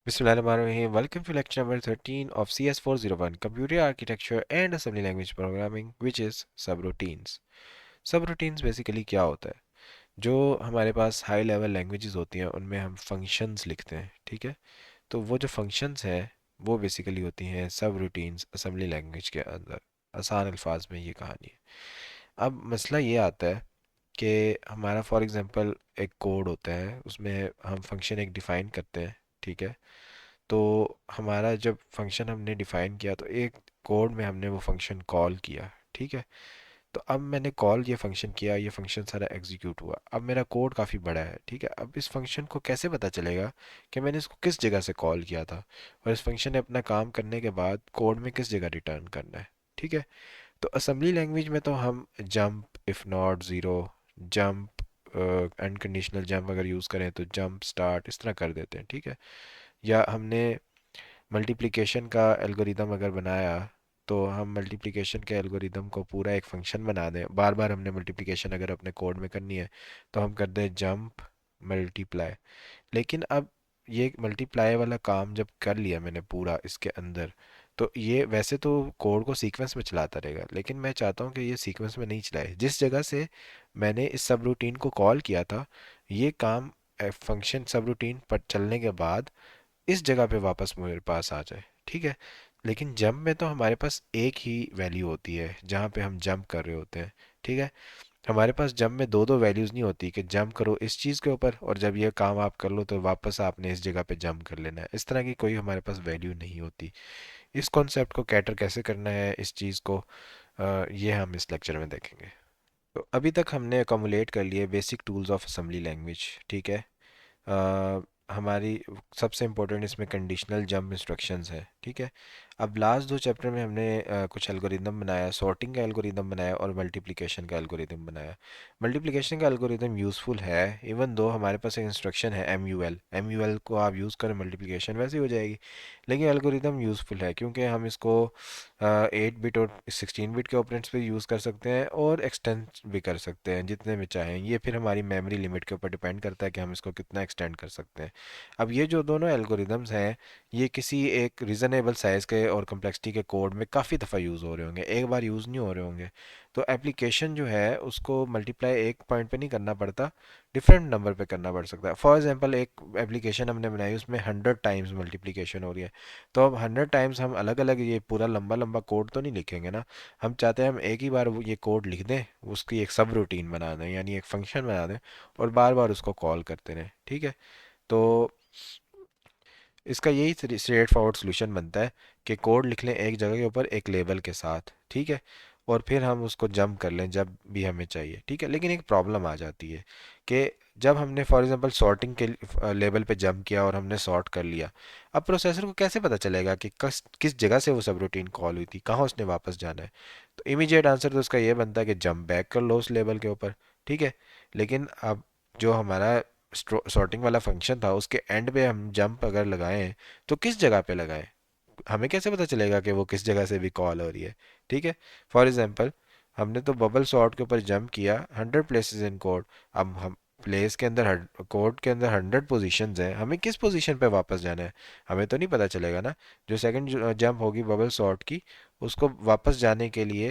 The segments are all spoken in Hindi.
Bismillahirrahmanirrahim. Welcome to lecture number 13 of CS401 Computer Architecture and Assembly Language Programming, which is subroutines. Subroutines basically क्या होता है? जो हमारे पास हाई लेवल लैंग्वेजेस होती हैं उनमें हम फंक्शंस लिखते हैं, ठीक है? तो वो जो फंक्शंस हैं वो बेसिकली होती हैं सब रूटीन्स असेंबली लैंग्वेज के अंदर। आसान अल्फाज में ये कहानी है। अब मसला ये आता है कि हमारा फॉर एग्जांपल एक कोड होता है, उसमें हम फंक्शन एक डिफ़ाइन करते हैं, ठीक है? तो हमारा जब फंक्शन हमने डिफ़ाइन किया तो एक कोड में हमने वो फंक्शन कॉल किया, ठीक है? तो अब मैंने कॉल ये फंक्शन किया, ये फंक्शन सारा एग्जीक्यूट हुआ। अब मेरा कोड काफ़ी बड़ा है, ठीक है? अब इस फंक्शन को कैसे पता चलेगा कि मैंने इसको किस जगह से कॉल किया था और इस फंक्शन ने अपना काम करने के बाद कोड में किस जगह रिटर्न करना है, ठीक है? तो असेंबली लैंग्वेज में तो हम jump, if not zero, jump, unconditional jump अगर यूज़ करें तो जंप स्टार्ट इस तरह कर देते हैं, ठीक है? या हमने मल्टीप्लिकेशन का एल्गोरिदम अगर बनाया तो हम मल्टीप्लिकेशन के एल्गोरिदम को पूरा एक फंक्शन बना दें। बार बार हमने मल्टीप्लिकेशन अगर अपने कोड में करनी है तो हम कर दें जंप मल्टीप्लाई। लेकिन अब ये मल्टीप्लाई वाला काम जब कर लिया मैंने पूरा इसके अंदर, तो ये वैसे तो कोड को सीक्वेंस में चलाता रहेगा, लेकिन मैं चाहता हूँ कि ये सीक्वेंस में नहीं चलाए। जिस जगह से मैंने इस सब रूटीन को कॉल किया था, ये काम फंक्शन सब रूटीन पर चलने के बाद इस जगह पे वापस मेरे पास आ जाए, ठीक है? लेकिन जंप में तो हमारे पास एक ही वैल्यू होती है जहाँ पे हम जंप कर रहे होते हैं, ठीक है? हमारे पास जंप में दो दो वैल्यूज़ नहीं होती कि जंप करो इस चीज़ के ऊपर और जब ये काम आप कर लो तो वापस आपने इस जगह पे जंप कर लेना है। इस तरह की कोई हमारे पास वैल्यू नहीं होती। इस कॉन्सेप्ट को कैटर कैसे करना है, इस चीज़ को ये हम इस लेक्चर में देखेंगे। तो अभी तक हमने अकोमुलेट कर लिए basic tools of assembly language, ठीक है? हमारी सबसे इम्पोर्टेंट इसमें कंडीशनल जंप इंस्ट्रक्शंस है, ठीक है? अब लास्ट दो चैप्टर में हमने कुछ एल्गोरिदम बनाया, सॉर्टिंग का एल्गोरिदम बनाया और मल्टीप्लिकेशन का एल्गोरिदम बनाया। मल्टीप्लिकेशन का एल्गोरिदम यूज़फुल है, इवन दो हमारे पास एक इंस्ट्रक्शन है एम यू एल को आप यूज़ करें मल्टीप्लिकेशन वैसे ही हो जाएगी। लेकिन एल्गोरिदम यूज़फुल है क्योंकि हम इसको 8 बिट और 16 बिट के ऑपरेंड्स पे यूज़ कर सकते हैं और एक्सटेंड भी कर सकते हैं जितने में चाहें। ये फिर हमारी मेमोरी लिमिट के ऊपर डिपेंड करता है कि हम इसको कितना एक्सटेंड कर सकते हैं। अब ये जो दोनों एल्गोरिदम्स हैं, ये किसी एक रीज़नेबल साइज़ के और कम्प्लेक्सिटी के कोड में काफ़ी दफ़ा यूज़ हो रहे होंगे, एक बार यूज़ नहीं हो रहे होंगे। तो एप्लीकेशन जो है उसको मल्टीप्लाई एक पॉइंट पे नहीं करना पड़ता, डिफरेंट नंबर पे करना पड़ सकता है। फॉर एग्जांपल एक एप्लीकेशन हमने बनाई, उसमें 100 टाइम्स मल्टीप्लिकेशन हो रही है। तो अब 100 टाइम्स हम अलग अलग ये पूरा लंबा लंबा कोड तो नहीं लिखेंगे ना। हम चाहते हैं हम एक ही बार ये कोड लिख दें, उसकी एक सब रूटीन बना दें यानी एक फंक्शन बना दें और बार बार उसको कॉल करते रहें, ठीक है? तो इसका यही स्ट्रेट फॉरवर्ड सोल्यूशन बनता है कि कोड लिख लें एक जगह के ऊपर एक लेबल के साथ, ठीक है? और फिर हम उसको जंप कर लें जब भी हमें चाहिए, ठीक है? लेकिन एक प्रॉब्लम आ जाती है कि जब हमने फॉर एग्जांपल सॉर्टिंग के लेवल पे जंप किया और हमने सॉर्ट कर लिया, अब प्रोसेसर को कैसे पता चलेगा कि किस जगह से वो सब रूटीन कॉल हुई थी, कहाँ उसने वापस जाना है? तो इमीडिएट आंसर तो उसका ये बनता है कि जंप बैक कर लो उस लेबल के ऊपर, ठीक है? लेकिन अब जो हमारा सॉर्टिंग वाला फंक्शन था उसके एंड पे हम जंप अगर लगाएं तो किस जगह पे लगाएं? हमें कैसे पता चलेगा कि वो किस जगह से भी कॉल हो रही है, ठीक है? फॉर एग्जांपल हमने तो बबल सॉर्ट के ऊपर जंप किया 100 प्लेसेस इन कोड। अब हम प्लेस के अंदर कोड के अंदर 100 पोजीशंस हैं, हमें किस पोजीशन पे वापस जाना है हमें तो नहीं पता चलेगा ना। जो सेकंड जंप होगी बबल सॉर्ट की, उसको वापस जाने के लिए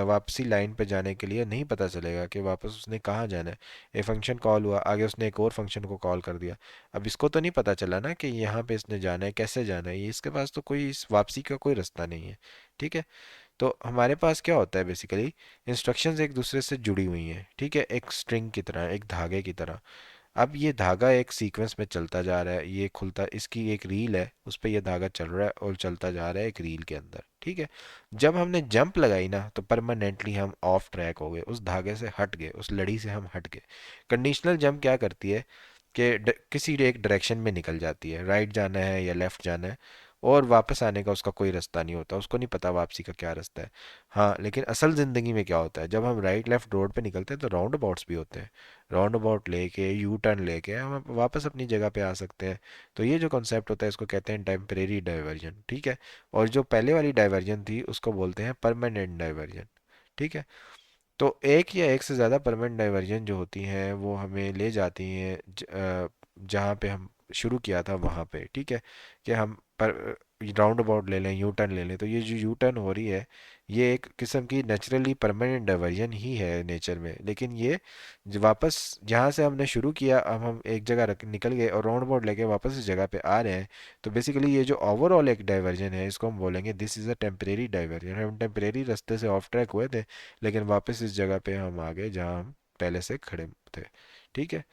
वापसी लाइन पे जाने के लिए नहीं पता चलेगा कि वापस उसने कहाँ जाना है। ये फंक्शन कॉल हुआ, आगे उसने एक और फंक्शन को कॉल कर दिया। अब इसको तो नहीं पता चला ना कि यहाँ पे इसने जाना है, कैसे जाना है, ये इसके पास तो कोई इस वापसी का कोई रास्ता नहीं है, ठीक है? तो हमारे पास क्या होता है बेसिकली, इंस्ट्रक्शंस एक दूसरे से जुड़ी हुई हैं, ठीक है? एक स्ट्रिंग की तरह, एक धागे की तरह। अब ये धागा एक सीक्वेंस में चलता जा रहा है, ये खुलता, इसकी एक रील है उस पर यह धागा चल रहा है और चलता जा रहा है एक रील के अंदर, ठीक है? जब हमने जंप लगाई ना तो परमानेंटली हम ऑफ ट्रैक हो गए, उस धागे से हट गए, उस लड़ी से हम हट गए। कंडीशनल जंप क्या करती है कि किसी एक डायरेक्शन में निकल जाती है, राइट जाना है या लेफ्ट जाना है, और वापस आने का उसका कोई रास्ता नहीं होता, उसको नहीं पता वापसी का क्या रास्ता है। हाँ, लेकिन असल ज़िंदगी में क्या होता है, जब हम राइट लेफ्ट रोड पे निकलते हैं तो राउंड अबाउट्स भी होते हैं। राउंड अबाउट लेके यू टर्न लेके हम वापस अपनी जगह पे आ सकते हैं। तो ये जो कॉन्सेप्ट होता है इसको कहते हैं टेम्परेरी डाइवर्जन, ठीक है? और जो पहले वाली डाइवर्जन थी उसको बोलते हैं परमानेंट डाइवर्जन, ठीक है? तो एक या एक से ज़्यादा परमानेंट डाइवर्जन जो होती हैं वो हमें ले जाती हैं जहाँ पे हम शुरू किया था वहाँ पे, ठीक है, कि हम पर राउंड अबाउट ले लें, यू टर्न ले लें, तो ये जो यू टर्न हो रही है ये एक किस्म की नेचुरली परमानेंट डाइवर्जन ही है नेचर में। लेकिन ये वापस जहाँ से हमने शुरू किया, अब हम एक जगह निकल गए और राउंड अबाउट लेके वापस इस जगह पे आ रहे हैं, तो बेसिकली ये जो ओवरऑल एक डाइवर्जन है इसको हम बोलेंगे this is a temporary diversion. हम टेम्परेरी रास्ते से ऑफ ट्रैक हुए थे, लेकिन वापस इस जगह पे हम आ गए जहाँ हम पहले से खड़े थे, ठीक है।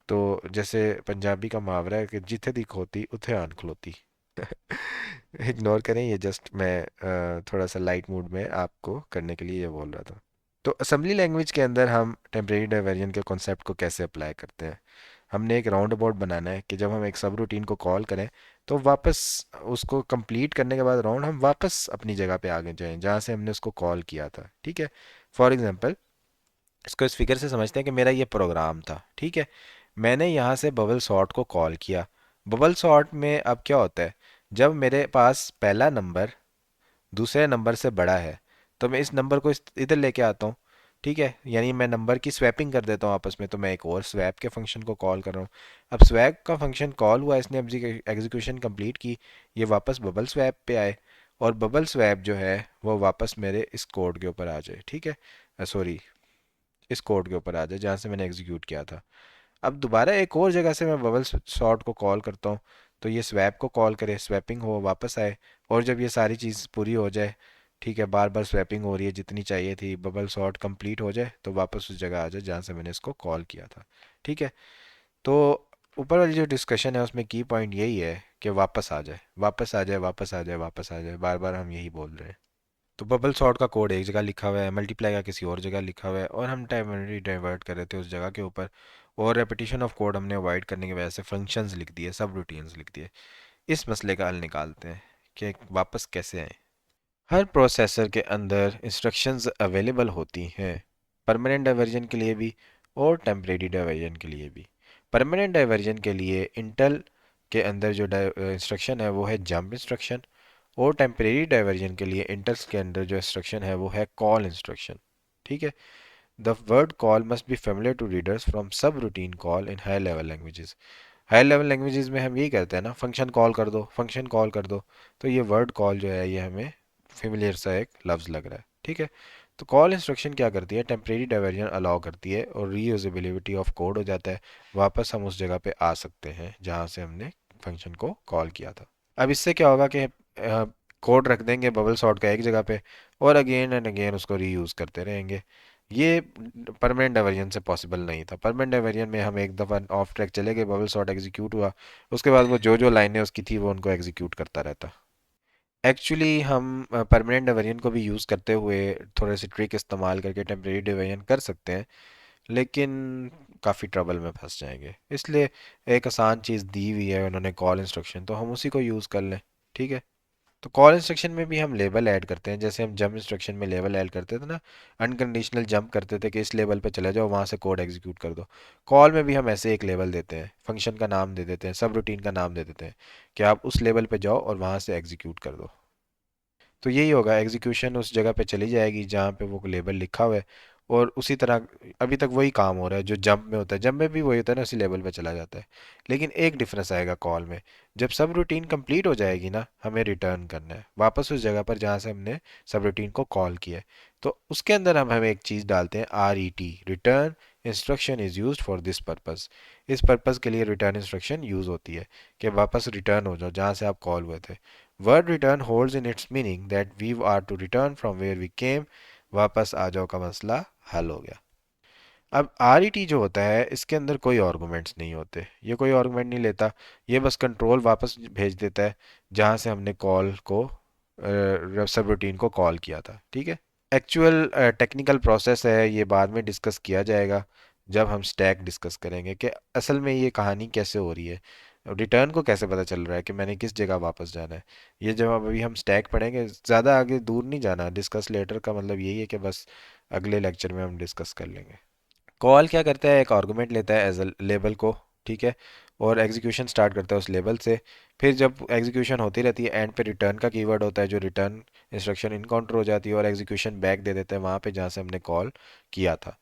तो जैसे पंजाबी का मुहावरा है कि जिथे दी खोती उथे आन खलोती। इग्नोर करें, ये जस्ट मैं थोड़ा सा लाइट मूड में आपको करने के लिए ये बोल रहा था। तो असेंबली लैंग्वेज के अंदर हम टेम्परेरी डाइवर्जन के कॉन्सेप्ट को कैसे अप्लाई करते हैं। हमने एक राउंड अबाउट बनाना है कि जब हम एक सब रूटीन को कॉल करें तो वापस उसको कंप्लीट करने के बाद राउंड हम वापस अपनी जगह पे आगे जाएं जहाँ से हमने उसको कॉल किया था, ठीक है। फॉर एग्जांपल, इसको इस फिगर से समझते हैं कि मेरा ये प्रोग्राम था, ठीक है। मैंने यहाँ से बबल सॉर्ट को कॉल किया। बबल सॉर्ट में अब क्या होता है, जब मेरे पास पहला नंबर दूसरे नंबर से बड़ा है तो मैं इस नंबर को इधर लेके आता हूँ, ठीक है। यानी मैं नंबर की स्वैपिंग कर देता हूँ आपस में, तो मैं एक और स्वैप के फंक्शन को कॉल कर रहा हूँ। अब स्वैप का फंक्शन कॉल हुआ, इसने एग्जीक्यूशन कंप्लीट की, ये वापस बबल स्वैप पे आए, और बबल स्वैप जो है वो वापस मेरे इस कोड के ऊपर आ जाए, ठीक है, सॉरी, इस कोड के ऊपर आ जाए जहाँ से मैंने एग्जीक्यूट किया था। अब दोबारा एक और जगह से मैं बबल सॉर्ट को कॉल करता हूँ, तो ये स्वैप को कॉल करे, स्वैपिंग हो, वापस आए, और जब ये सारी चीज़ पूरी हो जाए, ठीक है, बार बार स्वैपिंग हो रही है जितनी चाहिए थी, बबल सॉर्ट कंप्लीट हो जाए, तो वापस उस जगह आ जाए जहाँ से मैंने इसको कॉल किया था, ठीक है। तो ऊपर वाली जो डिस्कशन है उसमें की पॉइंट यही है कि वापस आ जाए, वापस आ जाए, वापस आ जाए, वापस आ जाए, बार बार हम यही बोल रहे हैं। तो बबल सॉर्ट का कोड एक जगह लिखा हुआ है, मल्टीप्लाई का किसी और जगह लिखा हुआ है, और हम टाइमली डाइवर्ट कर रहे थे उस जगह के ऊपर, और रेपिटेशन ऑफ कोड हमने अवॉइड करने की वजह से फंक्शंस लिख दिए, सब रूटीन्स लिख दिए। इस मसले का हल निकालते हैं कि वापस कैसे आए। हर प्रोसेसर के अंदर इंस्ट्रक्शंस अवेलेबल होती हैं, परमानेंट डाइवर्जन के लिए भी और टेम्परेरी डाइवर्जन के लिए भी। परमानेंट डाइवर्जन के लिए इंटेल के अंदर जो इंस्ट्रक्शन है वो है जंप इंस्ट्रक्शन, और टेम्परेरी डाइवर्जन के लिए इंटेल्स के अंदर जो इंस्ट्रक्शन है वो है कॉल इंस्ट्रक्शन, ठीक है। The word call must be familiar to readers from subroutine call in high level languages. High level languages में हम यही करते हैं ना, फंक्शन कॉल कर दो, फंक्शन कॉल कर दो, तो ये वर्ड कॉल जो है ये हमें फेमिलियर सा एक लफ्ज़ लग रहा है, ठीक है। तो कॉल इंस्ट्रक्शन क्या करती है, टेम्परेरी डाइवर्जन अलाउ करती है और रीयूजेबिलिटी ऑफ कोड हो जाता है, वापस हम उस जगह पे आ सकते हैं जहाँ से हमने फंक्शन को कॉल किया था। अब इससे क्या होगा कि कोड रख देंगे बबल सॉर्ट का एक जगह पे, और अगेन एंड अगेन उसको रीयूज़ करते रहेंगे। ये परमानेंट डाइवर्जन से पॉसिबल नहीं था। परमानेंट डाइवर्जन में हम एक दफ़ा ऑफ ट्रैक चले गए, बबल सॉर्ट एग्जीक्यूट हुआ, उसके बाद वो जो जो लाइनें उसकी थी वो उनको एग्जीक्यूट करता रहता। एक्चुअली हम परमानेंट डाइवर्जन को भी यूज़ करते हुए थोड़े से ट्रिक इस्तेमाल करके टेम्परेरी डाइवर्जन कर सकते हैं, लेकिन काफ़ी ट्रबल में फंस जाएंगे। इसलिए एक आसान चीज़ दी हुई है उन्होंने, कॉल इंस्ट्रक्शन, तो हम उसी को यूज़ कर लें, ठीक है। तो कॉल इंस्ट्रक्शन में भी हम लेबल ऐड करते हैं, जैसे हम जंप इंस्ट्रक्शन में लेबल ऐड करते थे ना, अनकंडीशनल जंप करते थे कि इस लेवल पे चले जाओ, वहाँ से कोड एग्जीक्यूट कर दो। कॉल में भी हम ऐसे एक लेवल देते हैं, फंक्शन का नाम दे देते हैं, सब रूटीन का नाम दे देते हैं कि आप उस लेवल पे जाओ और वहाँ से एग्जीक्यूट कर दो। तो यही होगा, एग्जीक्यूशन उस जगह पे चली जाएगी जहाँ पे वो लेबल लिखा हुआ है, और उसी तरह अभी तक वही काम हो रहा है जो जंप में होता है, जंप में भी वही होता है ना, उसी लेवल पे चला जाता है। लेकिन एक डिफरेंस आएगा कॉल में, जब सब रूटीन कंप्लीट हो जाएगी ना, हमें रिटर्न करना है वापस उस जगह पर जहाँ से हमने सब रूटीन को कॉल किया है। तो उसके अंदर हम हमें एक चीज़ डालते हैं, R E T, return instruction is use for this purpose. इस पर्पज़ के लिए रिटर्न इंस्ट्रक्शन यूज़ होती है कि वापस रिटर्न हो जाओ जहाँ से आप कॉल हुए थे। Word return holds in its meaning that we are to return from where we came. वापस आ जाओ का मसला हल हो गया। अब आर ई टी जो होता है इसके अंदर कोई आर्गूमेंट्स नहीं होते, ये कोई आर्गूमेंट नहीं लेता, ये बस कंट्रोल वापस भेज देता है जहाँ से हमने कॉल को सब रूटीन को कॉल किया था, ठीक है। एक्चुअल टेक्निकल प्रोसेस है, ये बाद में डिस्कस किया जाएगा जब हम स्टैक डिस्कस करेंगे कि असल में ये कहानी कैसे हो रही है, रिटर्न को कैसे पता चल रहा है कि मैंने किस जगह वापस जाना है। ये जब अभी हम स्टैक पढ़ेंगे, ज़्यादा आगे दूर नहीं जाना, डिस्कस लेटर का मतलब यही है कि बस अगले लेक्चर में हम डिस्कस कर लेंगे। कॉल क्या करता है, एक आर्गुमेंट लेता है एज अ लेबल को, ठीक है, और एग्जीक्यूशन स्टार्ट करता है उस लेबल से। फिर जब एग्जीक्यूशन होती रहती है, एंड पे रिटर्न का कीवर्ड होता है, जो रिटर्न इंस्ट्रक्शन इनकाउंटर हो जाती है और एग्जीक्यूशन बैक दे देता है वहाँ पे जहाँ से हमने कॉल किया था।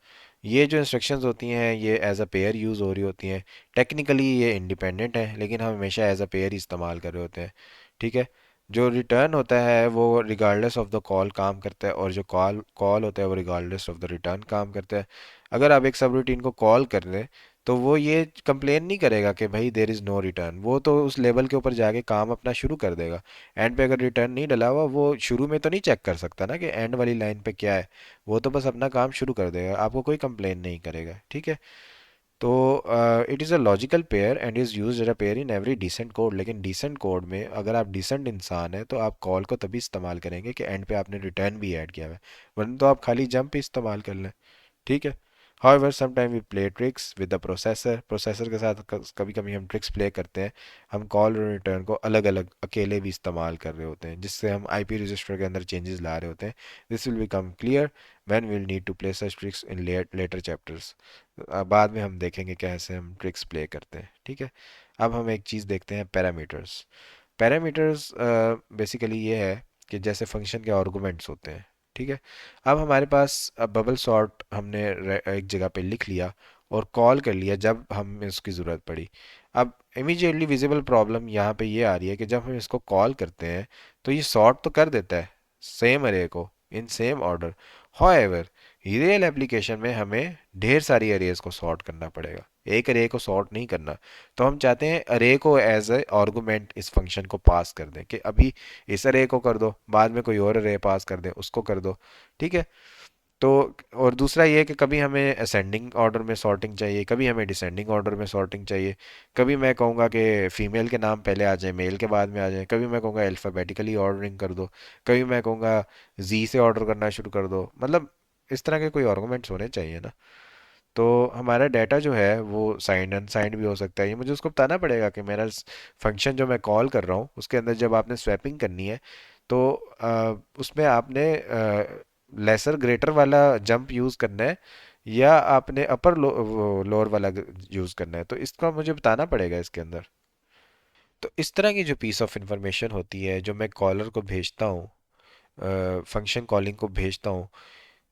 ये जो इंस्ट्रक्शंस होती हैं ये एज अ पेयर यूज़ हो रही होती हैं। टेक्निकली ये इंडिपेंडेंट है लेकिन हम हमेशा एज अ पेयर ही इस्तेमाल कर रहे होते हैं। ठीक है। जो रिटर्न होता है वो रिगार्डलेस ऑफ द कॉल काम करता है, और जो कॉल कॉल होता है वो रिगार्डलेस ऑफ द रिटर्न काम करता है। अगर आप एक सब रूटीन को कॉल कर रहे हैं तो वो ये कंप्लेन नहीं करेगा कि भाई देर इज़ नो रिटर्न, वो तो उस लेवल के ऊपर जाके काम अपना शुरू कर देगा। एंड पे अगर रिटर्न नहीं डला हुआ, वो शुरू में तो नहीं चेक कर सकता ना कि एंड वाली लाइन पे क्या है। वो तो बस अपना काम शुरू कर देगा, आपको कोई कंप्लेन नहीं करेगा। ठीक है। तो it is a logical pair and is use as a pair in every decent code. लेकिन डिसेंट कोड में अगर आप डिसेंट इंसान हैं तो आप कॉल को तभी इस्तेमाल करेंगे कि एंड पे आपने रिटर्न भी ऐड किया हुआ है, वरना तो आप खाली जंप ही इस्तेमाल कर लें। ठीक है। However, sometimes we play tricks with the processor। Processor के साथ कभी कभी हम ट्रिक्स प्ले करते हैं। हम कॉल और रिटर्न को अलग अलग अकेले भी इस्तेमाल कर रहे होते हैं, जिससे हम आईपी रजिस्टर के अंदर चेंजेस ला रहे होते हैं। This will become clear when we'll need to play such tricks in later chapters. बाद में हम देखेंगे कैसे हम ट्रिक्स प्ले करते हैं। ठीक है। अब हम एक चीज़ देखते हैं, पैरामीटर्स। पैरामीटर्स बेसिकली ये है कि जैसे फंक्शन के आर्गुमेंट्स होते हैं। ठीक है। अब हमारे पास अब बबल सॉर्ट हमने एक जगह पे लिख लिया और कॉल कर लिया जब हमें उसकी ज़रूरत पड़ी। अब इमीडिएटली विजिबल प्रॉब्लम यहाँ पे ये आ रही है कि जब हम इसको कॉल करते हैं तो ये सॉर्ट तो कर देता है सेम अरे को in same order. However, real application में हमें ढेर सारी अरेज को सॉर्ट करना पड़ेगा, एक अरे को सॉर्ट नहीं करना। तो हम चाहते हैं अरे को एज ए आर्गुमेंट इस फंक्शन को पास कर दें कि अभी इस अरे को कर दो, बाद में कोई और अरे पास कर दें उसको कर दो। ठीक है। तो और दूसरा ये है कि कभी हमें असेंडिंग ऑर्डर में सॉर्टिंग चाहिए, कभी हमें डिसेंडिंग ऑर्डर में सॉर्टिंग चाहिए। कभी मैं कहूँगा कि फीमेल के नाम पहले आ जाए, मेल के बाद में आ जाए। कभी मैं कहूँगा अल्फ़ाबेटिकली ऑर्डरिंग कर दो। कभी मैं कहूँगा जी से ऑर्डर करना शुरू कर दो। मतलब इस तरह के कोई आर्गुमेंट्स होने चाहिए ना। तो हमारा डाटा जो है वो साइंड अनसाइंड भी हो सकता है। ये मुझे उसको बताना पड़ेगा कि मेरा फंक्शन जो मैं कॉल कर रहा हूँ उसके अंदर जब आपने स्वैपिंग करनी है तो उसमें आपने लेसर ग्रेटर वाला जंप यूज़ करना है या आपने अपर लोअर वाला यूज़ करना है, तो इसका मुझे बताना पड़ेगा इसके अंदर। तो इस तरह की जो पीस ऑफ इंफॉर्मेशन होती है जो मैं कॉलर को भेजता हूँ, फंक्शन कॉलिंग को भेजता हूँ,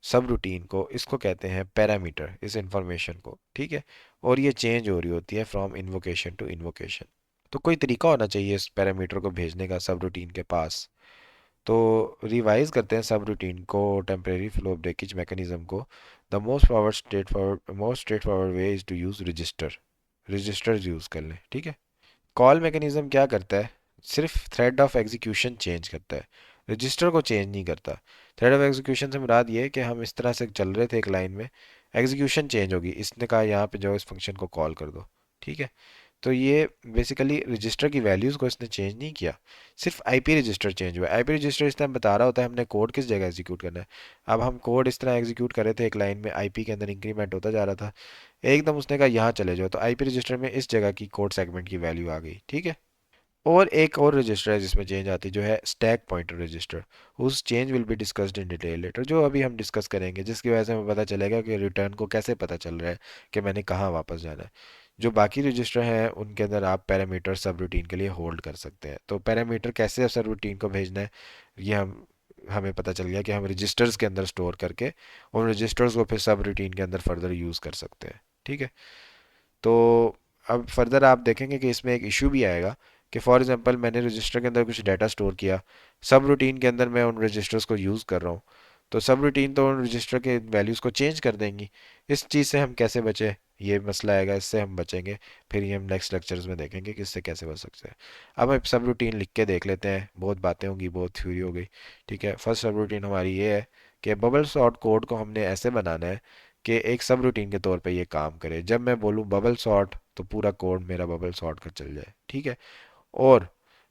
सब रूटीन को, इसको कहते हैं पैरामीटर, इस इंफॉर्मेशन को। ठीक है। और ये चेंज हो रही होती है फ्रॉम इन्वोकेशन टू इन्वोकेशन। तो कोई तरीका होना चाहिए इस पैरामीटर को भेजने का सब रूटीन के पास। तो रिवाइज करते हैं सब रूटीन को, टेम्परेरी फ्लो ब्रेकेज मैकेनिज्म को। The most straightforward way is to use register. Registers use कर लें। ठीक है। कॉल मैकेनिज्म क्या करता है, सिर्फ थ्रेड ऑफ एग्जीक्यूशन चेंज करता है, रजिस्टर को चेंज नहीं करता। थ्रेड ऑफ एग्जीक्यूशन से मुराद ये है कि हम इस तरह से चल रहे थे एक लाइन में, एग्जीक्यूशन चेंज होगी, इसने कहा यहाँ पे जो इस फंक्शन को कॉल कर दो। ठीक है। तो ये बेसिकली रजिस्टर की वैल्यूज़ को इसने चेंज नहीं किया, सिर्फ आईपी रजिस्टर चेंज हुआ है। आईपी रजिस्टर इस टाइम बता रहा होता है हमने कोड किस जगह एग्जीक्यूट करना है। अब हम कोड इस तरह एग्जीक्यूट कर रहे थे एक लाइन में, आईपी के अंदर इंक्रीमेंट होता जा रहा था, एकदम उसने कहा यहाँ चले जाओ, तो आईपी रजिस्टर में इस जगह की कोड सेगमेंट की वैल्यू आ गई। ठीक है। और एक और रजिस्टर है जिसमें चेंज आती है जो है स्टैक पॉइंटर रजिस्टर। उस change will be discussed in detail letter, जो अभी हम डिस्कस करेंगे, जिसकी वजह से हमें पता चलेगा कि रिटर्न को कैसे पता चल रहा है कि मैंने कहाँ वापस जाना है। जो बाकी रजिस्टर हैं उनके अंदर आप पैरामीटर सब रूटीन के लिए होल्ड कर सकते हैं। तो पैरामीटर कैसे सब रूटीन को भेजना है, ये हमें पता चल गया कि हम रजिस्टर्स के अंदर स्टोर करके उन रजिस्टर्स को फिर सब रूटीन के अंदर फर्दर यूज़ कर सकते हैं। ठीक है। तो अब फर्दर आप देखेंगे कि इसमें एक इशू भी आएगा कि फॉर एग्जांपल मैंने रजिस्टर के अंदर कुछ डाटा स्टोर किया, सब रूटीन के अंदर मैं उन रजिस्टर्स को यूज़ कर रहा हूँ, तो सब रूटीन तो उन रजिस्टर के वैल्यूज़ को चेंज कर देंगी। इस चीज़ से हम कैसे बचें, ये मसला आएगा, इससे हम बचेंगे। फिर ये हम नेक्स्ट लेक्चर्स में देखेंगे कि इससे कैसे बच सकते हैं। अब हम सब रूटीन लिख के देख लेते हैं, बहुत बातें होंगी, बहुत थ्योरी हो गई। ठीक है। फर्स्ट सब रूटीन हमारी ये है कि बबल सॉर्ट कोड को हमने ऐसे बनाना है कि एक सब रूटीन के तौर पे ये काम करे। जब मैं बोलूँ बबल सॉर्ट तो पूरा कोड मेरा बबल सॉर्ट कर चल जाए। ठीक है। और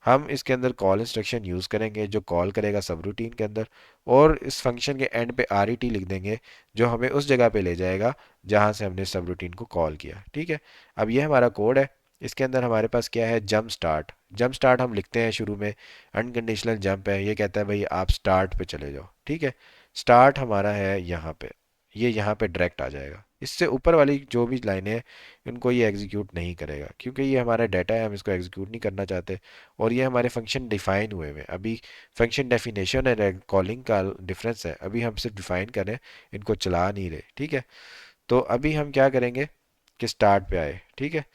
हम इसके अंदर कॉल इंस्ट्रक्शन यूज़ करेंगे जो कॉल करेगा सब रूटीन के अंदर, और इस फंक्शन के एंड पे आर ई टी लिख देंगे जो हमें उस जगह पे ले जाएगा जहाँ से हमने सब रूटीन को कॉल किया। ठीक है। अब ये हमारा कोड है। इसके अंदर हमारे पास क्या है, जंप स्टार्ट। जंप स्टार्ट हम लिखते हैं शुरू में, अनकंडीशनल जंप है, ये कहता है भाई आप स्टार्ट पे चले जाओ। ठीक है। स्टार्ट हमारा है यहाँ पे, ये यहाँ पे डायरेक्ट आ जाएगा। इससे ऊपर वाली जो भी लाइनें हैं इनको ये एग्जीक्यूट नहीं करेगा क्योंकि ये हमारा डाटा है, हम इसको एग्जीक्यूट नहीं करना चाहते। और ये हमारे फंक्शन डिफाइन हुए हुए हैं अभी। फंक्शन डेफिनेशन है, कॉलिंग का डिफरेंस है, अभी हम सिर्फ डिफाइन करें, इनको चला नहीं रहे। ठीक है। तो अभी हम क्या करेंगे कि स्टार्ट पे आए, ठीक है।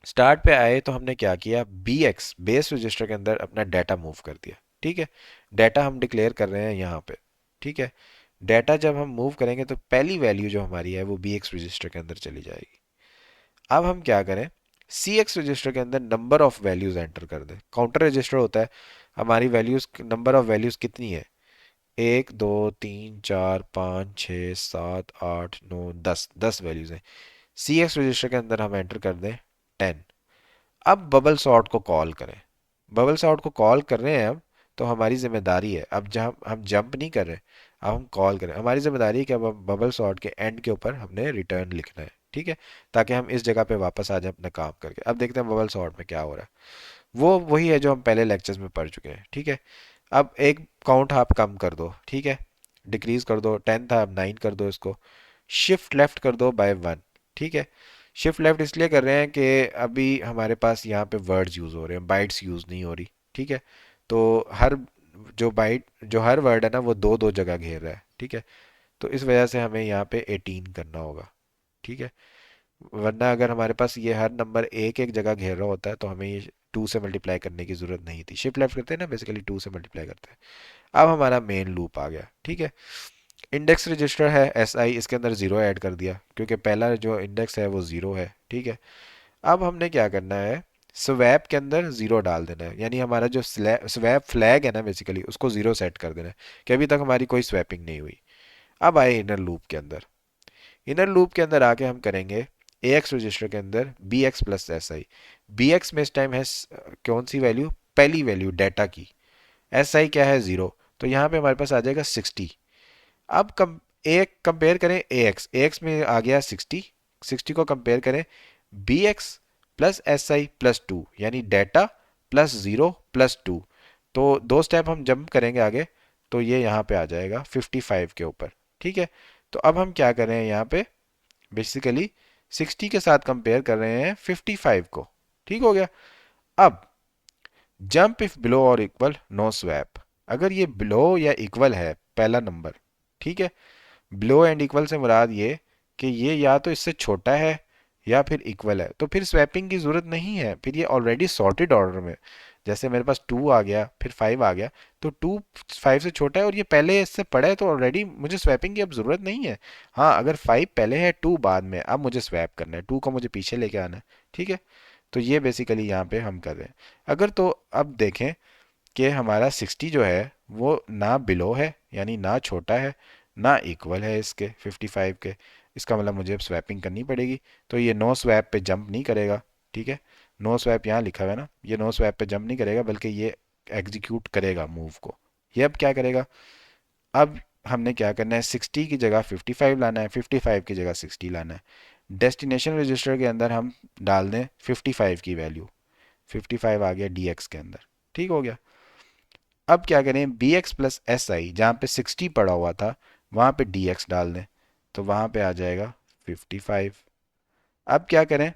स्टार्ट पे आए तो हमने क्या किया, बी एक्स बेस रजिस्टर के अंदर अपना डाटा मूव कर दिया, ठीक है। डाटा हम डिक्लेयर कर रहे हैं यहाँ पे, ठीक है। डाटा जब हम मूव करेंगे तो पहली वैल्यू जो हमारी है वो बी एक्स रजिस्टर के अंदर चली जाएगी। अब हम क्या करें, सी एक्स रजिस्टर के अंदर नंबर ऑफ वैल्यूज एंटर कर दें। काउंटर रजिस्टर होता है, हमारी वैल्यूज, नंबर ऑफ वैल्यूज कितनी है, 1 2 3 4 5 6 7 8 9 10, 10 वैल्यूज हैं। सी एक्स रजिस्टर के अंदर हम एंटर कर दें 10। अब बबल सॉर्ट को कॉल करें। बबल सॉर्ट को कॉल कर रहे हैं हम, तो हमारी जिम्मेदारी है, अब जब हम जंप नहीं कर रहे, अब हम कॉल करें, हमारी जिम्मेदारी है कि अब हम बबल सॉर्ट के एंड के ऊपर हमने रिटर्न लिखना है, ठीक है, ताकि हम इस जगह पे वापस आ जाए अपना काम करके। अब देखते हैं बबल सॉर्ट में क्या हो रहा है। वो वही है जो हम पहले लेक्चर्स में पढ़ चुके हैं, ठीक है। अब एक काउंट आप कम कर दो, ठीक है, डिक्रीज कर दो, 10 था अब 9 कर दो इसको। शिफ्ट लेफ्ट कर दो बाय 1, ठीक है। शिफ्ट लेफ्ट इसलिए कर रहे हैं कि अभी हमारे पास यहाँ पे वर्ड्स यूज़ हो रहे हैं, बाइट्स यूज़ नहीं हो रही, ठीक है। तो हर जो हर वर्ड है ना वो दो दो जगह घेर रहा है, ठीक है। तो इस वजह से हमें यहाँ पे 18 करना होगा, ठीक है। वरना अगर हमारे पास ये हर नंबर एक एक जगह घेर रहा होता है तो हमें ये 2 से मल्टीप्लाई करने की ज़रूरत नहीं थी। शिफ्ट लेफ्ट करते हैं ना, बेसिकली 2 से मल्टीप्लाई करते हैं। अब हमारा मेन लूप आ गया, ठीक है। इंडेक्स रजिस्टर है एस आई, इसके अंदर ज़ीरो ऐड कर दिया क्योंकि पहला जो इंडेक्स है वो ज़ीरो है, ठीक है। अब हमने क्या करना है, स्वैप के अंदर ज़ीरो डाल देना है, यानी हमारा जो स्वैप फ्लैग है ना बेसिकली उसको ज़ीरो सेट कर देना है कि अभी तक हमारी कोई स्वैपिंग नहीं हुई। अब आए इनर लूप के अंदर। इनर लूप के अंदर आके हम करेंगे ए एक्स रजिस्टर के अंदर B X plus S I. B X में इस टाइम है कौन सी वैल्यू, पहली वैल्यू डाटा की। एस आई क्या है, ज़ीरो, तो यहाँ पे हमारे पास आ जाएगा 60। अब एक कंपेयर करें ए एक्स में आ गया 60, 60 को कंपेयर करें B X plus S I plus two, यानी data plus zero plus two. तो दो स्टेप हम जंप करेंगे आगे, तो ये यहाँ पे आ जाएगा 55 के ऊपर, ठीक है। तो अब हम क्या कर रहे हैं यहाँ पे, बेसिकली 60 के साथ कंपेयर कर रहे हैं 55 को, ठीक हो गया। अब जंप इफ बिलो और इक्वल नो स्वैप, अगर ये बिलो या इक्वल है पहला नंबर, ठीक है। बिलो एंड इक्वल से मुराद ये कि ये या तो इससे छोटा है या फिर इक्वल है, तो फिर स्वैपिंग की ज़रूरत नहीं है, फिर ये ऑलरेडी सॉर्टेड ऑर्डर में। जैसे मेरे पास 2 आ गया फिर 5 आ गया, तो 2 5 से छोटा है और ये पहले इससे बड़ा है, तो ऑलरेडी मुझे स्वैपिंग की अब ज़रूरत नहीं है। हाँ, अगर 5 पहले है 2 बाद में, अब मुझे स्वैप करना है, 2 को मुझे पीछे लेके आना है, ठीक है। तो ये बेसिकली यहाँ पे हम कर रहे हैं। अगर तो अब देखें कि हमारा 60 जो है वो ना बिलो है यानी ना छोटा है, ना इक्वल है इसके 55 के, इसका मतलब मुझे अब स्वैपिंग करनी पड़ेगी। तो ये नो स्वैप पे जंप नहीं करेगा, ठीक है। नो स्वैप यहाँ लिखा हुआ है ना, ये नो स्वैप पे जंप नहीं करेगा बल्कि ये एग्जीक्यूट करेगा मूव को। ये अब क्या करेगा, अब हमने क्या करना है, 60 की जगह 55 लाना है, 55 की जगह 60 लाना है। डेस्टिनेशन रजिस्टर के अंदर हम डाल दें 55 की वैल्यू, 55 आ गया डीएक्स के अंदर, ठीक हो गया। अब क्या करें, B X plus S I, जहाँ पे 60 पड़ा हुआ था वहाँ पे डी एक्स डाल दें, तो वहाँ पे आ जाएगा 55। अब क्या करें,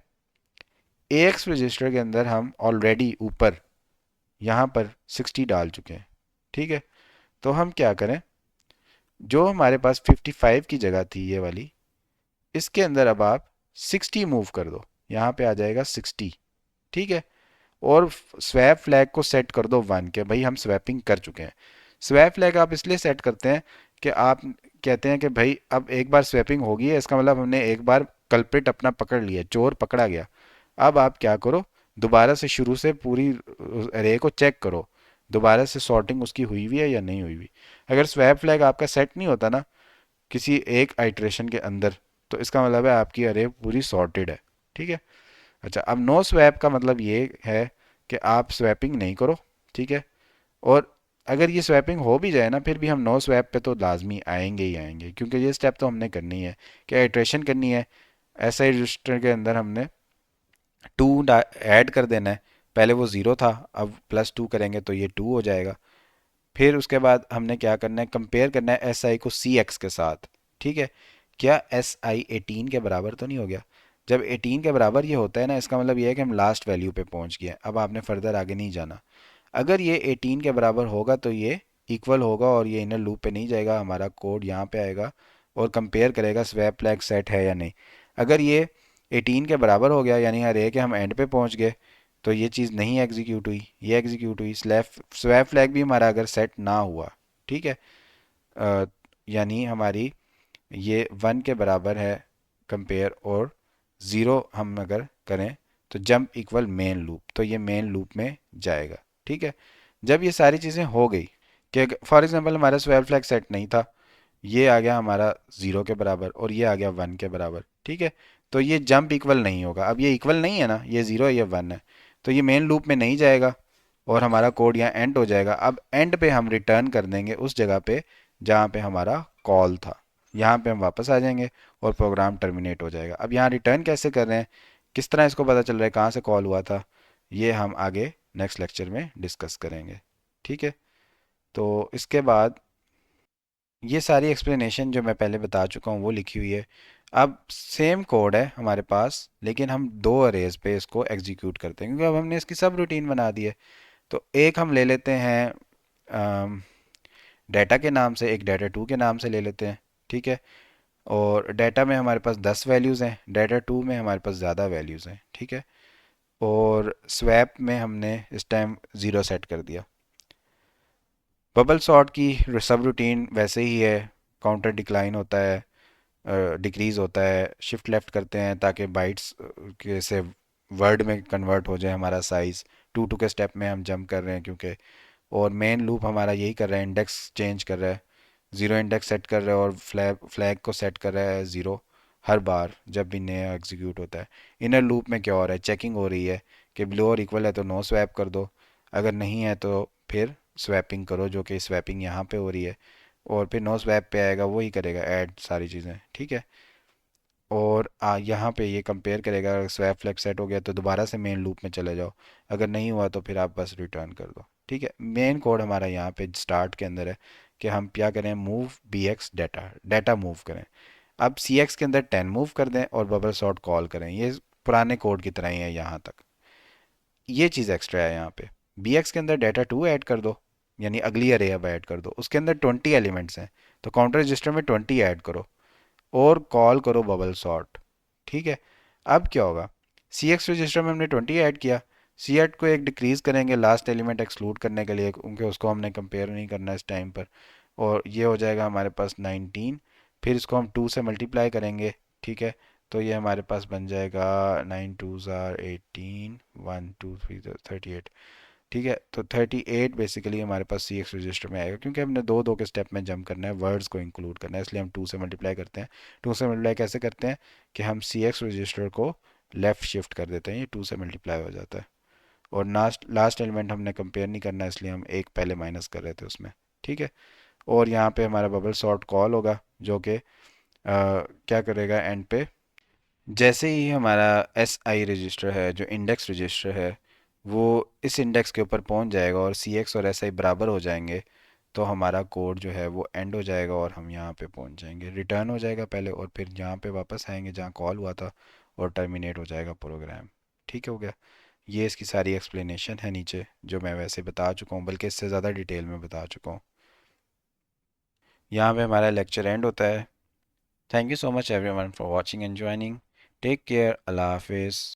ए एक्स रजिस्टर के अंदर हम ऑलरेडी ऊपर यहाँ पर 60 डाल चुके हैं, ठीक है। तो हम क्या करें, जो हमारे पास 55 की जगह थी ये वाली, इसके अंदर अब आप 60 मूव कर दो, यहाँ पे आ जाएगा 60, ठीक है। और स्वैप फ्लैग को सेट कर दो 1 के भाई हम स्वैपिंग कर चुके हैं। स्वैप फ्लैग आप इसलिए सेट करते हैं कि आप कहते हैं कि भाई अब एक बार स्वैपिंग होगी है, इसका मतलब हमने एक बार कल्प्रिट अपना पकड़ लिया, चोर पकड़ा गया। अब आप क्या करो, दोबारा से शुरू से पूरी अरे को चेक करो, दोबारा से सॉर्टिंग उसकी हुई हुई है या नहीं हुई हुई। अगर स्वैप फ्लैग आपका सेट नहीं होता ना किसी एक आइट्रेशन के अंदर, तो इसका मतलब है आपकी अरे पूरी सॉर्टेड है, ठीक है। अच्छा, अब नो स्वैप का मतलब ये है कि आप स्वैपिंग नहीं करो, ठीक है। और अगर ये स्वैपिंग हो भी जाए ना फिर भी हम नो स्वैप पे तो लाजमी आएंगे ही आएंगे, क्योंकि ये स्टेप तो हमने करनी है कि आइट्रेशन करनी है। ऐसा रजिस्टर के अंदर हमने 2 ऐड कर देना है, पहले वो ज़ीरो था, अब +2 करेंगे तो ये 2 हो जाएगा। फिर उसके बाद हमने क्या करना है, कंपेयर करना है एस आई को सी एक्स के साथ, ठीक है। क्या एस आई 18 के बराबर तो नहीं हो गया। जब 18 के बराबर ये होता है ना, इसका मतलब ये है कि हम लास्ट वैल्यू पे पहुंच गए, अब आपने फर्दर आगे नहीं जाना। अगर ये 18 के बराबर होगा तो ये इक्वल होगा और ये इनर लूप पे नहीं जाएगा, हमारा कोड यहाँ पे आएगा और कंपेयर करेगा स्वैप फ्लैग सेट है या नहीं। अगर ये 18 के बराबर हो गया, यानी हर एक हम एंड पे पहुंच गए, तो ये चीज़ नहीं एग्जीक्यूट हुई, ये एग्जीक्यूट हुई। स्वैप फ्लैग भी हमारा अगर सेट ना हुआ, ठीक है, अ, यानी हमारी ये 1 के बराबर है कंपेयर, और ज़ीरो हम अगर करें तो जंप इक्वल मेन लूप, तो ये मेन लूप में जाएगा। ठीक है, जब ये सारी चीज़ें हो गई कि फॉर एग्जांपल हमारा स्वैप फ्लैग सेट नहीं था, ये आ गया हमारा 0 के बराबर और ये आ गया 1 के बराबर, ठीक है, तो ये जंप इक्वल नहीं होगा। अब ये इक्वल नहीं है ना, ये 0 है ये 1 है, तो ये मेन लूप में नहीं जाएगा और हमारा कोड यहाँ एंड हो जाएगा। अब एंड पे हम रिटर्न कर देंगे उस जगह पे जहाँ पे हमारा कॉल था, यहाँ पे हम वापस आ जाएंगे और प्रोग्राम टर्मिनेट हो जाएगा। अब यहाँ रिटर्न कैसे कर रहे हैं, किस तरह इसको पता चल रहा है कहाँ से कॉल हुआ था, ये हम आगे नेक्स्ट लेक्चर में डिस्कस करेंगे। ठीक है, तो इसके बाद ये सारी एक्सप्लेनेशन जो मैं पहले बता चुका हूँ वो लिखी हुई है। अब सेम कोड है हमारे पास, लेकिन हम दो अरेज पे इसको एग्जीक्यूट करते हैं क्योंकि अब हमने इसकी सब रूटीन बना दी है। तो एक हम ले लेते हैं डाटा के नाम से, एक डाटा टू के नाम से ले लेते हैं। ठीक है, और डाटा में हमारे पास 10 वैल्यूज़ हैं, डाटा टू में हमारे पास ज़्यादा वैल्यूज़ हैं। ठीक है, और स्वैप में हमने इस टाइम ज़ीरो सेट कर दिया। बबल सॉर्ट की सब रूटीन वैसे ही है, काउंटर डिक्लाइन होता है, डिक्रीज होता है, शिफ्ट लेफ्ट करते हैं ताकि बाइट्स के से वर्ड में कन्वर्ट हो जाए हमारा साइज़। टू टू के स्टेप में हम जंप कर रहे हैं क्योंकि, और मेन लूप हमारा यही कर रहा है, इंडेक्स चेंज कर रहा है, ज़ीरो इंडेक्स सेट कर रहा है और फ्लैग को सेट कर रहा है ज़ीरो हर बार जब भी नया एग्जीक्यूट होता है। इनर लूप में क्या हो रहा है, चेकिंग हो रही है कि बिलो और इक्वल है तो नो स्वैप कर दो, अगर नहीं है तो फिर स्वैपिंग करो, जो कि स्वैपिंग यहाँ पे हो रही है, और फिर नो स्वैप पे आएगा वही करेगा ऐड सारी चीज़ें। ठीक है, और यहाँ पे ये कंपेयर करेगा, अगर स्वैप फ्लैग सेट हो गया तो दोबारा से मेन लूप में चले जाओ, अगर नहीं हुआ तो फिर आप बस रिटर्न कर दो। ठीक है, मेन कोड हमारा यहाँ पे स्टार्ट के अंदर है कि हम क्या करें, move B X data, data move करें। अब सी एक्स के अंदर 10 मूव कर दें और बबल सॉर्ट कॉल करें, ये पुराने कोड की तरह ही है यहाँ तक। ये चीज़ एक्स्ट्रा है यहाँ पे। बी एक्स के अंदर डाटा टू ऐड कर दो, यानी अगली अरे अब ऐड कर दो, उसके अंदर 20 एलिमेंट्स हैं तो काउंटर रजिस्टर में 20 ऐड करो और कॉल करो बबल सॉर्ट। ठीक है, अब क्या होगा, सी एक्स रजिस्टर में हमने 20 ऐड किया, सी एट को एक डिक्रीज करेंगे लास्ट एलिमेंट एक्सक्लूड करने के लिए, क्योंकि उसको हमने कंपेयर नहीं करना इस टाइम पर, और ये हो जाएगा हमारे पास 19। फिर इसको हम 2 से मल्टीप्लाई करेंगे। ठीक है, तो ये हमारे पास बन जाएगा 9 टू ज़ार 18, 1 2 3 38। ठीक है, तो 38 बेसिकली हमारे पास सी एक्स रजिस्टर में आएगा, क्योंकि हमने दो दो के स्टेप में जंप करना है, वर्ड्स को इंक्लूड करना है, इसलिए हम 2 से मल्टीप्लाई करते हैं। 2 से मल्टीप्लाई कैसे करते हैं कि हम सी एक्स रजिस्टर को लेफ़्ट शिफ्ट कर देते हैं, ये 2 से मल्टीप्लाई हो जाता है। और लास्ट लास्ट एलिमेंट हमने कंपेयर नहीं करना, इसलिए हम एक पहले माइनस कर रहे थे उसमें। ठीक है, और यहाँ पे हमारा बबल सॉर्ट कॉल होगा जो कि क्या करेगा एंड पे, जैसे ही हमारा एस आई रजिस्टर है जो इंडेक्स रजिस्टर है वो इस इंडेक्स के ऊपर पहुंच जाएगा और सी एक्स और एस आई बराबर हो जाएंगे, तो हमारा कोड जो है वो एंड हो जाएगा और हम यहाँ पे पहुंच जाएंगे, रिटर्न हो जाएगा पहले और फिर यहाँ पे वापस आएंगे जहाँ कॉल हुआ था और टर्मिनेट हो जाएगा प्रोग्राम। ठीक हो गया, ये इसकी सारी एक्सप्लेनेशन है नीचे, जो मैं वैसे बता चुका हूँ, बल्कि इससे ज़्यादा डिटेल में बता चुका हूँ। यहाँ पे हमारा लेक्चर एंड होता है। Thank you so much everyone for watching and joining. Take care, अल्लाह हाफिज़।